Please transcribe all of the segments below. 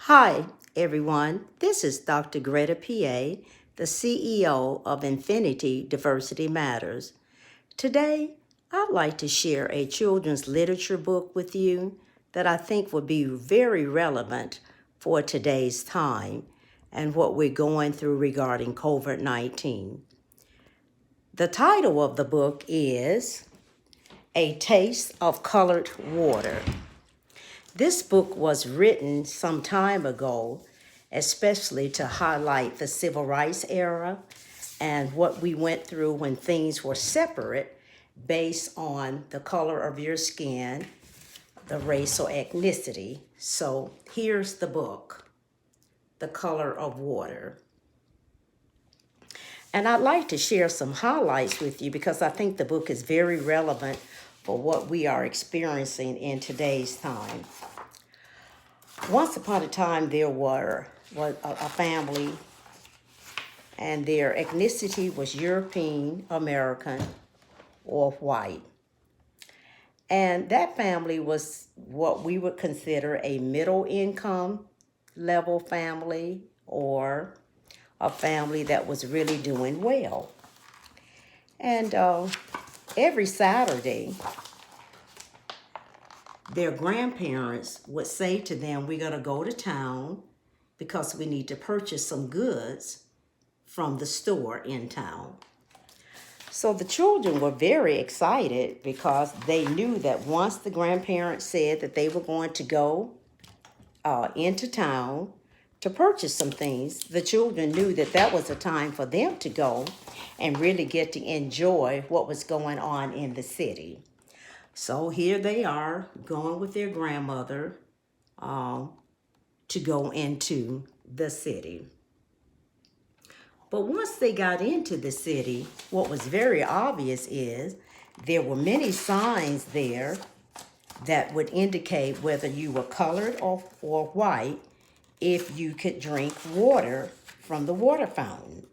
Hi, everyone. This is Dr. Greta PA, the CEO of Infinity Diversity Matters. Today, I'd like to share a children's literature book with you that I think will be very relevant for today's time and what we're going through regarding COVID-19. The title of the book is A Taste of Colored Water. This book was written some time ago, especially to highlight the civil rights era and what we went through when things were separate based on the color of your skin, the race or ethnicity. So here's the book, The Color of Water. And I'd like to share some highlights with you because I think the book is very relevant for what we are experiencing in today's time. Once upon a time, there was a family, and their ethnicity was European, American, or white. And that family was what we would consider a middle income level family, or a family that was really doing well. And every Saturday, their grandparents would say to them, we're going to go to town because we need to purchase some goods from the store in town. So the children were very excited because they knew that once the grandparents said that they were going to go into town to purchase some things, the children knew that that was a time for them to go and really get to enjoy what was going on in the city. So here they are going with their grandmother to go into the city. But once they got into the city, what was very obvious is there were many signs there that would indicate whether you were colored or white if you could drink water from the water fountain.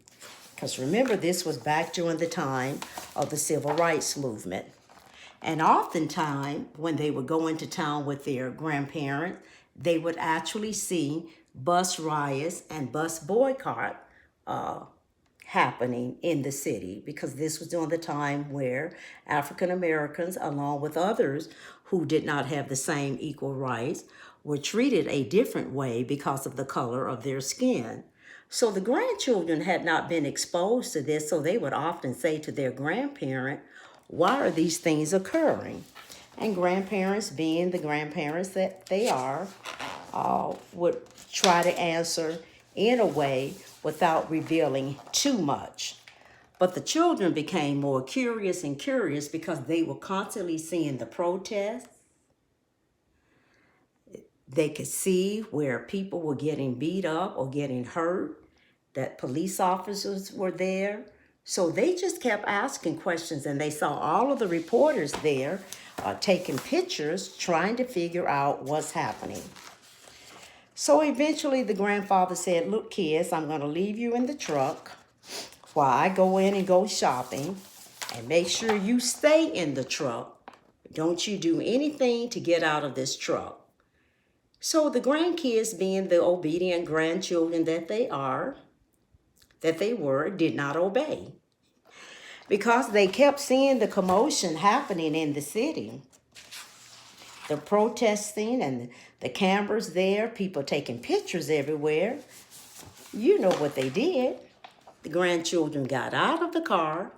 Because remember, this was back during the time of the civil rights movement. And oftentimes, when they would go into town with their grandparents, they would actually see bus riots and bus boycott happening in the city, because this was during the time where African Americans, along with others who did not have the same equal rights, were treated a different way because of the color of their skin. So the grandchildren had not been exposed to this, so they would often say to their grandparent, why are these things occurring? And grandparents, being the grandparents that they are, would try to answer in a way without revealing too much. But the children became more curious and curious because they were constantly seeing the protests. They could see where people were getting beat up or getting hurt, that police officers were there. So they just kept asking questions, and they saw all of the reporters there taking pictures, trying to figure out what's happening. So eventually the grandfather said, look, kids, I'm going to leave you in the truck while I go in and go shopping, and make sure you stay in the truck. Don't you do anything to get out of this truck. So the grandkids, being the obedient grandchildren that they were, did not obey, because they kept seeing the commotion happening in the city. The protesting and the cameras there, people taking pictures everywhere. You know what they did. The grandchildren got out of the car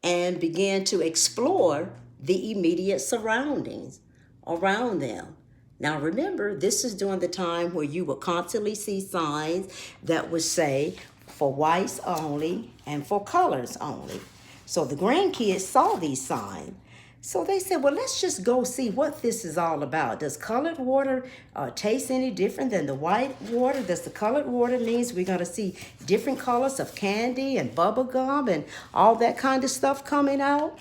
and began to explore the immediate surroundings around them. Now remember, this is during the time where you would constantly see signs that would say for whites only and for colors only. So the grandkids saw these signs. So they said, well, let's just go see what this is all about. Does colored water taste any different than the white water? Does the colored water means we're going to see different colors of candy and bubble gum and all that kind of stuff coming out?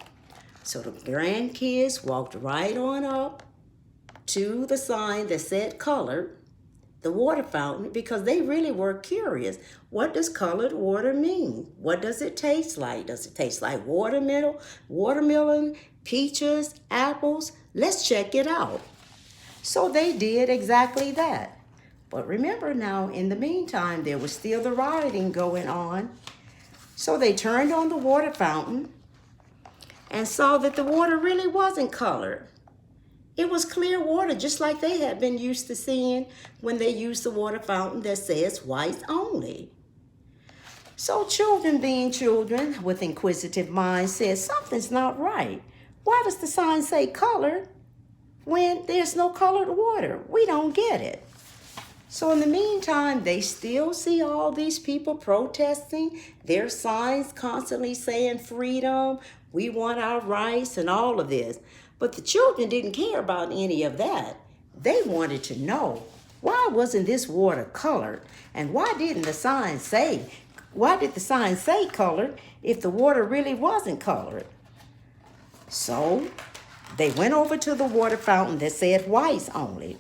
So the grandkids walked right on up to the sign that said colored, the water fountain, because they really were curious. What does colored water mean? What does it taste like? Does it taste like watermelon, peaches, apples? Let's check it out. So they did exactly that. But remember now, in the meantime, there was still the rioting going on. So they turned on the water fountain and saw that the water really wasn't colored. It was clear water, just like they had been used to seeing when they used the water fountain that says white only. So children, being children with inquisitive minds, said something's not right. Why does the sign say colored when there's no colored water? We don't get it. So in the meantime, they still see all these people protesting, their signs constantly saying freedom, we want our rights, and all of this. But the children didn't care about any of that. They wanted to know, why wasn't this water colored? And why did the sign say colored if the water really wasn't colored? So they went over to the water fountain that said whites only.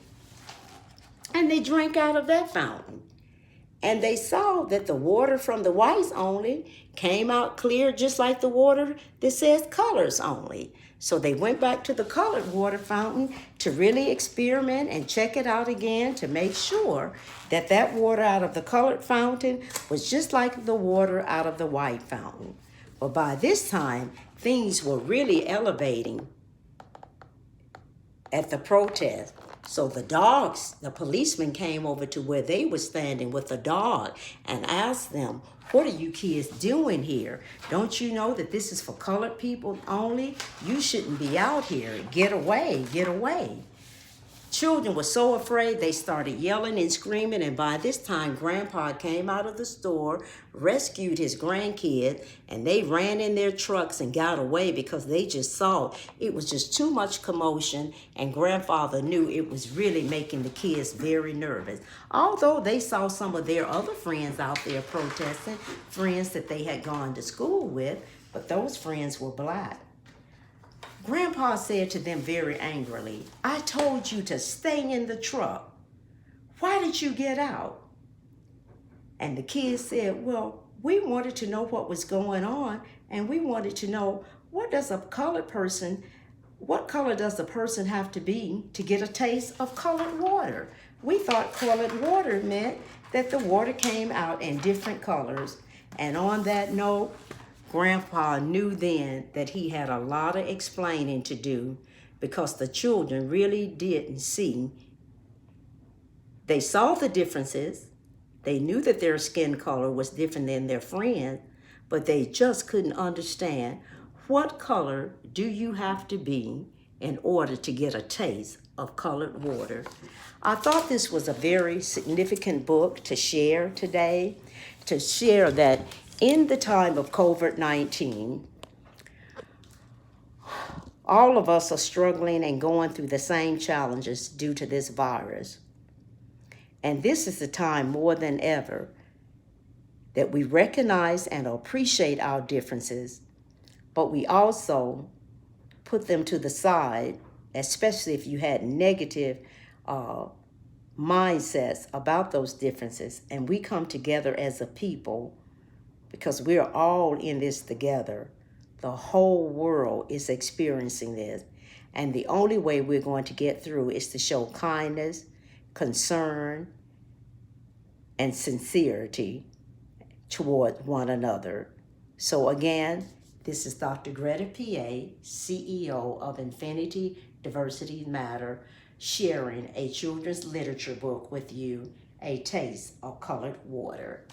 And they drank out of that fountain. And they saw that the water from the whites only came out clear, just like the water that says colors only. So they went back to the colored water fountain to really experiment and check it out again to make sure that that water out of the colored fountain was just like the water out of the white fountain. But by this time, things were really elevating at the protest. So the policemen came over to where they were standing with the dog and asked them, what are you kids doing here? Don't you know that this is for colored people only? You shouldn't be out here. Get away, get away. Children were so afraid they started yelling and screaming, and by this time Grandpa came out of the store, rescued his grandkid, and they ran in their trucks and got away because they just saw it was just too much commotion, and Grandfather knew it was really making the kids very nervous. Although they saw some of their other friends out there protesting, friends that they had gone to school with, but those friends were black. Grandpa said to them very angrily, I told you to stay in the truck. Why did you get out? And the kids said, well, we wanted to know what was going on, and we wanted to know what color does a person have to be to get a taste of colored water? We thought colored water meant that the water came out in different colors. And on that note, Grandpa knew then that he had a lot of explaining to do because the children really didn't see. They saw the differences. They knew that their skin color was different than their friends, but they just couldn't understand what color do you have to be in order to get a taste of colored water. I thought this was a very significant book to share today, to share that in the time of COVID-19, all of us are struggling and going through the same challenges due to this virus. And this is the time more than ever that we recognize and appreciate our differences, but we also put them to the side, especially if you had negative mindsets about those differences, and we come together as a people because we're all in this together. The whole world is experiencing this. And the only way we're going to get through is to show kindness, concern, and sincerity toward one another. So again, this is Dr. Greta P.A., CEO of Infinity Diversity Matter, sharing a children's literature book with you, A Taste of Colored Water.